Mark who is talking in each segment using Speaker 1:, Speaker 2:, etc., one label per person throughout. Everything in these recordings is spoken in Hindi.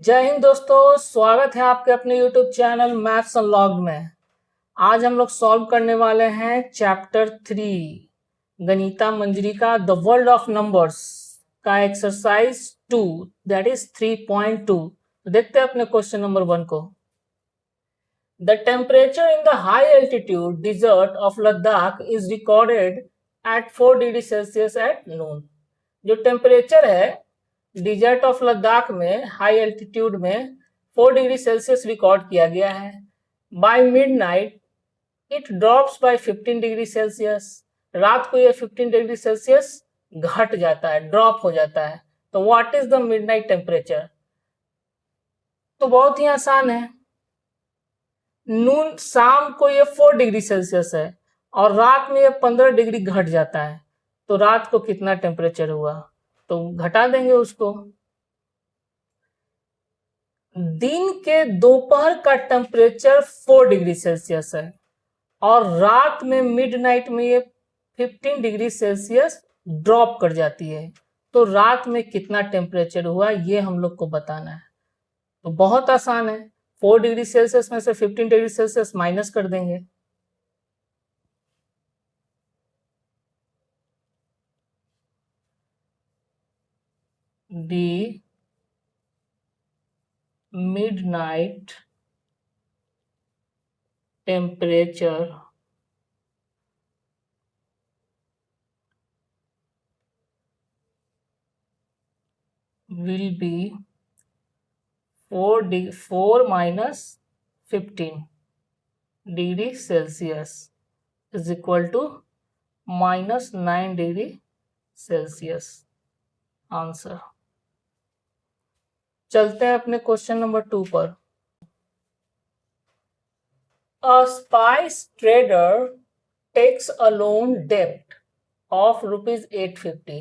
Speaker 1: जय हिंद दोस्तों, स्वागत है आपके अपने YouTube चैनल मैथ्स अनलॉग्ड में। आज हम लोग सॉल्व करने वाले हैं चैप्टर 3 गणिता मंजरी का द वर्ल्ड ऑफ नंबर्स का एक्सरसाइज 2 दैट इज 3.2। देखते हैं अपने क्वेश्चन नंबर 1 को। The temperature in the high altitude desert of Ladakh is recorded at 4 degree Celsius at noon. जो टेम्परेचर है डिजर्ट ऑफ लद्दाख में हाई एल्टीट्यूड में 4 डिग्री सेल्सियस रिकॉर्ड किया गया है। By midnight it drops by 15 degree Celsius. रात को ये 15 डिग्री सेल्सियस घट जाता है, ड्रॉप हो जाता है। तो what is the midnight temperature? तो बहुत ही आसान है। नून शाम को ये 4 डिग्री सेल्सियस है और रात में ये 15 डिग्री घट जाता है। तो रात को कितना टेम्परेचर हुआ? तो घटा देंगे उसको। दिन के दोपहर का टेम्परेचर 4 डिग्री सेल्सियस है और रात में मिडनाइट में ये 15 डिग्री सेल्सियस ड्रॉप कर जाती है। तो रात में कितना टेम्परेचर हुआ ये हम लोग को बताना है। तो बहुत आसान है, 4 डिग्री सेल्सियस में से 15 डिग्री सेल्सियस माइनस कर देंगे। दी midnight temperature will be 4 minus 15 degree Celsius is equal to minus 9 degree Celsius। Answer. चलते हैं अपने क्वेश्चन नंबर 2 पर। A spice trader takes a loan debt of rupees 850.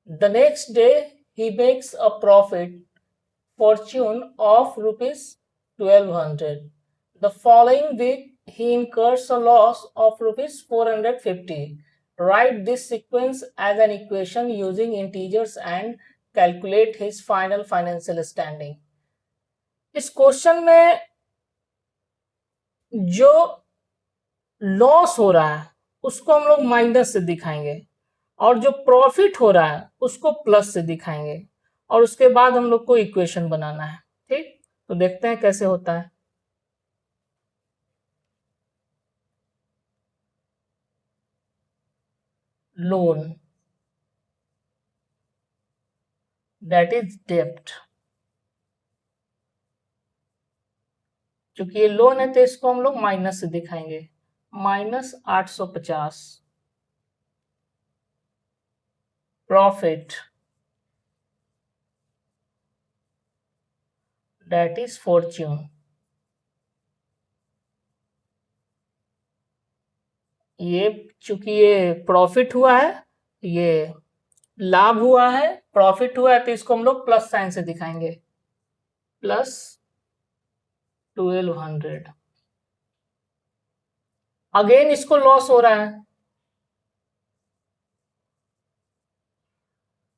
Speaker 1: The next day he makes a profit fortune of rupees 1200. The following week he incurs a loss of rupees 450. Write this sequence as an equation using integers and calculate his final financial standing। इस क्वेश्चन में जो लॉस हो रहा है उसको हम लोग माइनस से दिखाएंगे और जो प्रॉफिट हो रहा है उसको प्लस से दिखाएंगे और उसके बाद हम लोग को इक्वेशन बनाना है। ठीक, तो देखते हैं कैसे होता है। लोन दैट इज डेब्ट। क्योंकि ये लोन है तो इसको हम लोग माइनस से दिखाएंगे, minus 850। Profit that is Fortune. ये चूंकि ये प्रॉफिट हुआ है, ये लाभ हुआ है, प्रॉफिट हुआ है, तो इसको हम लोग प्लस साइन से दिखाएंगे, प्लस 1200। अगेन इसको लॉस हो रहा है,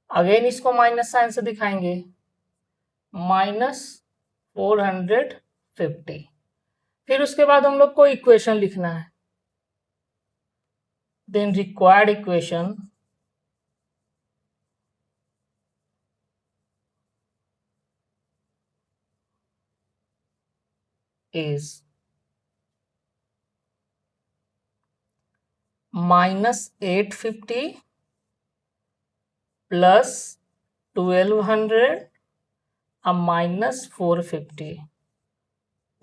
Speaker 1: अगेन इसको माइनस साइन से दिखाएंगे, माइनस 450। फिर उसके बाद हम लोग को इक्वेशन लिखना है। Then required equation is minus 850 plus 1200 और माइनस 450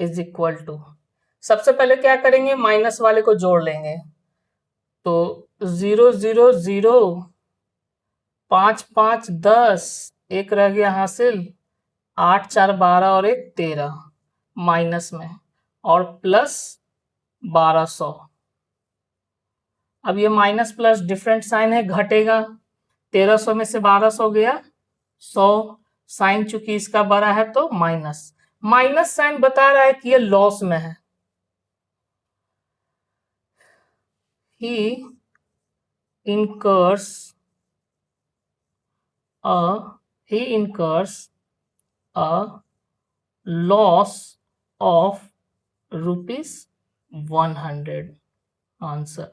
Speaker 1: इज इक्वल टू, सबसे पहले क्या करेंगे, माइनस वाले को जोड़ लेंगे। तो 0 0 0, 5 5 10, एक रह गया हासिल, 8 4 12 और 1 13 माइनस में, और प्लस 1200। अब ये माइनस प्लस डिफरेंट साइन है, घटेगा। 1300 में से 1200 गया 100, साइन चूंकि इसका बड़ा है तो माइनस, माइनस साइन बता रहा है कि ये लॉस में है। ही incurs a loss of ₹100 answer.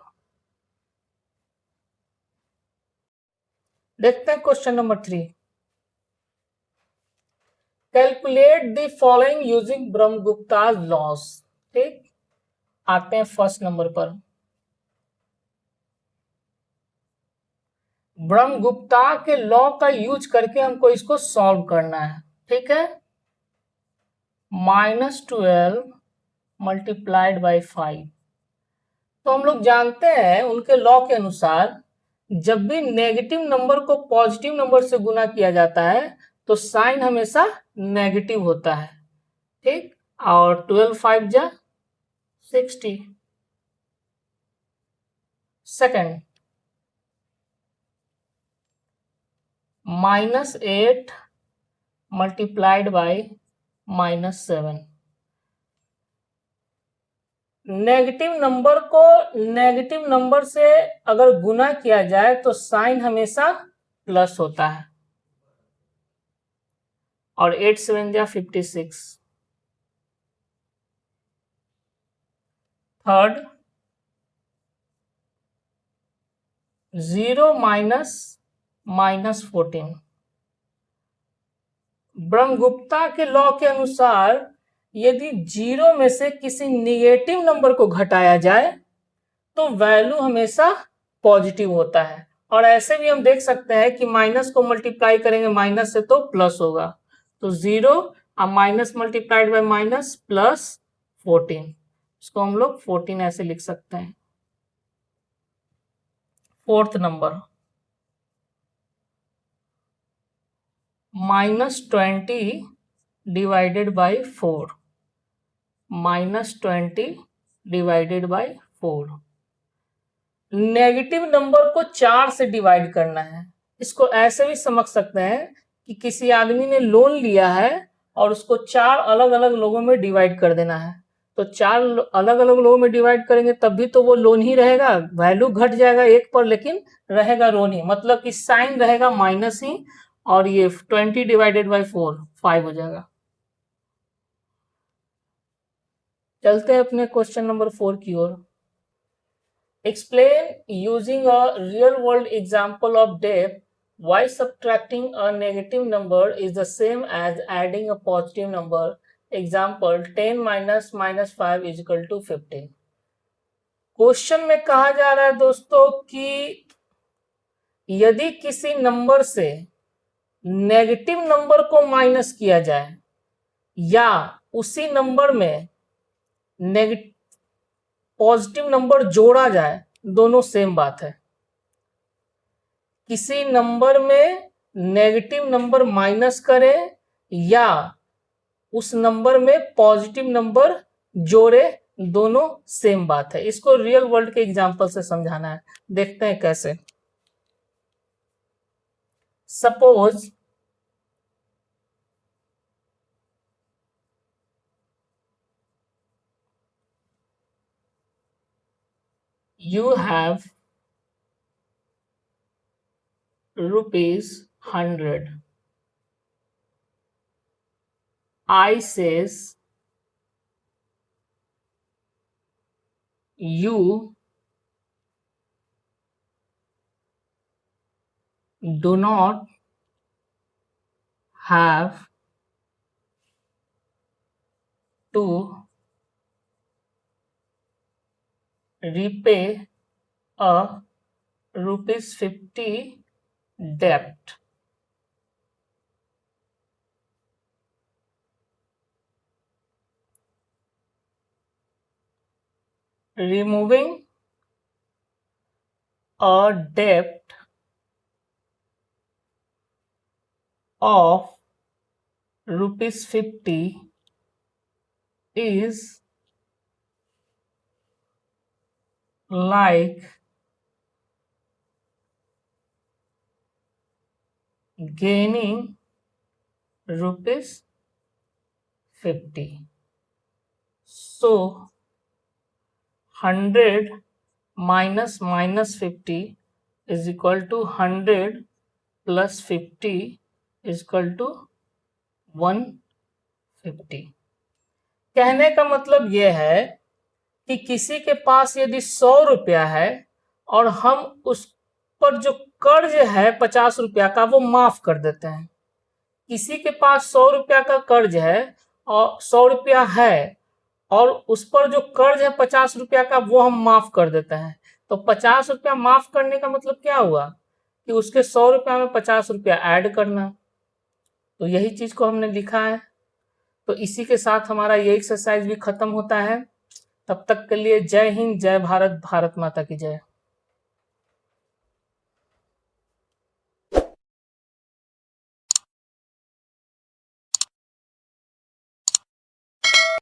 Speaker 1: देखते हैं question number 3। Calculate the following using Brahmagupta loss. ठीक, आते हैं फर्स्ट नंबर पर। ब्रह्मगुप्ता के लॉ का यूज करके हमको इसको सॉल्व करना है। ठीक है, -12 मल्टीप्लाइड बाई 5। तो हम लोग जानते हैं उनके लॉ के अनुसार जब भी नेगेटिव नंबर को पॉजिटिव नंबर से गुना किया जाता है तो साइन हमेशा नेगेटिव होता है। ठीक, और 12 5 जा 60। Second, -8 multiplied by -7। Negative number को नेगेटिव नंबर से अगर गुना किया जाए तो साइन हमेशा प्लस होता है। और 8 7 जा 56। थर्ड, 0 -14। ब्रह्मगुप्ता के लॉ के अनुसार यदि 0 में से किसी निगेटिव नंबर को घटाया जाए तो वैल्यू हमेशा पॉजिटिव होता है। और ऐसे भी हम देख सकते हैं कि माइनस को मल्टीप्लाई करेंगे माइनस से तो प्लस होगा। तो 0 और minus multiplied by minus plus 14, इसको हम लोग 14 ऐसे लिख सकते हैं। Fourth number, -20 divided by 4। -20 divided by 4। Negative number को 4 से डिवाइड करना है। इसको ऐसे भी समझ सकते हैं कि किसी आदमी ने लोन लिया है और उसको 4 अलग अलग लोगों में डिवाइड कर देना है। तो 4 अलग अलग लोगों में डिवाइड करेंगे तब भी तो वो लोन ही रहेगा, वैल्यू घट जाएगा एक पर लेकिन रहेगा लोन ही, मतलब कि साइन रहेगा माइनस ही। और ये 20 डिवाइडेड बाई 4 5 हो जाएगा। चलते हैं अपने क्वेश्चन नंबर 4 की ओर। Explain using a real world example of debt why subtracting a negative number is the same as adding a positive number. Example 10 minus -5 is equal to 15। Question में कहा जा रहा है दोस्तों कि यदि किसी नंबर से नेगेटिव नंबर को माइनस किया जाए या उसी नंबर में पॉजिटिव नंबर जोड़ा जाए, दोनों सेम बात है। किसी नंबर में नेगेटिव नंबर माइनस करें या उस नंबर में पॉजिटिव नंबर जोड़े, दोनों सेम बात है। इसको रियल वर्ल्ड के एग्जांपल से समझाना है। देखते हैं कैसे। Suppose you have ₹100. I says you do not have to repay a ₹50 debt. Removing a debt of ₹50 is like gaining ₹50. So 100 minus -50 is equal to 100 plus 50 is equal to 150. 50। कहने का मतलब यह है कि किसी के पास यदि 100 रुपया है और हम उस पर जो कर्ज है 50 रुपया का वो माफ कर देते हैं। किसी के पास 100 रुपया का कर्ज है और 100 रुपया है और उस पर जो कर्ज है 50 रुपया का वो हम माफ कर देते हैं। तो 50 रुपया माफ करने का मतलब क्या हुआ कि उसके 100 रुपया में 50 रुपया ऐड करना। तो यही चीज को हमने लिखा है। तो इसी के साथ हमारा ये एक्सरसाइज भी खत्म होता है। तब तक के लिए जय हिंद, जय भारत, भारत माता की जय।